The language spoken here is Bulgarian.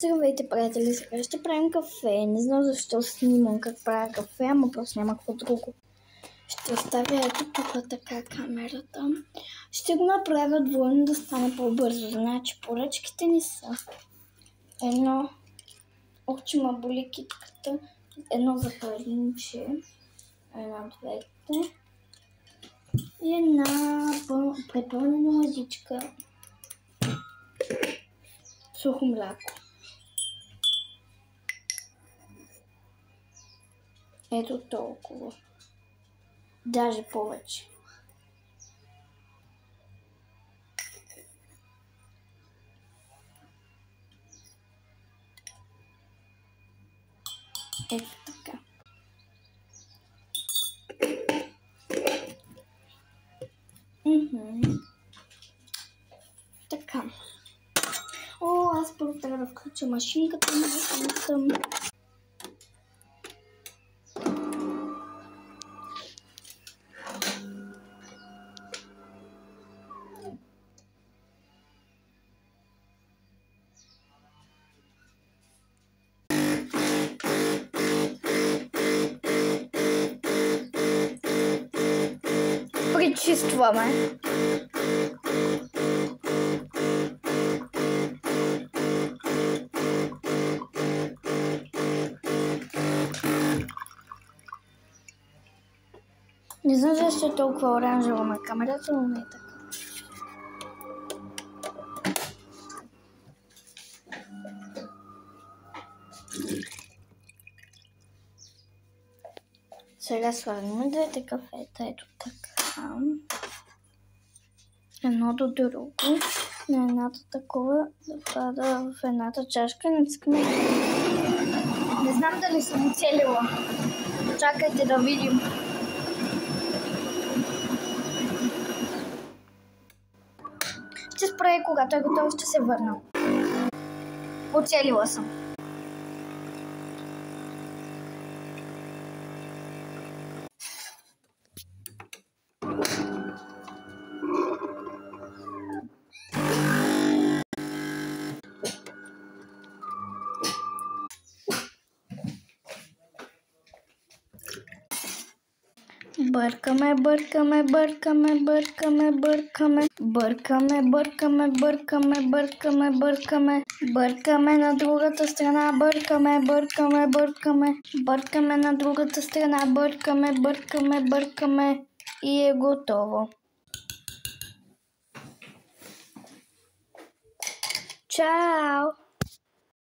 Здравейте, приятели! Сега ще правим кафе. Не знам защо снимам как правя кафе, ама просто няма какво друго. Ще оставя ето тук така камерата. Ще го направя двойно да стане по-бързо. Значи поръчките ни са едно ма боли китката, едно захаринче, двете и една препълнена лъжичка сухо мляко. Ето толкова. Даже повече. Ето така. Така. Аз първо трябва да включа машинката на машината. Пречистваме. Не знам защо е толкова оранжево на камерата, но не е така. Сега слагаме двете кафета, ето така. Едно до друго. На едната такова да пада в едната чашка. Не знам дали съм оцелила. Чакайте да видим. Ще спра, когато е готово, ще се върна. Оцелила съм. Бъркаме, бъркаме, бъркаме, бъркаме, бъркаме, бъркаме, бъркаме, бъркаме, бъркаме, бъркаме, бъркаме на другата страна, бъркаме, бъркаме, бъркаме, бъркаме на другата страна, бъркаме, бъркаме, бъркаме и е готово. Чао!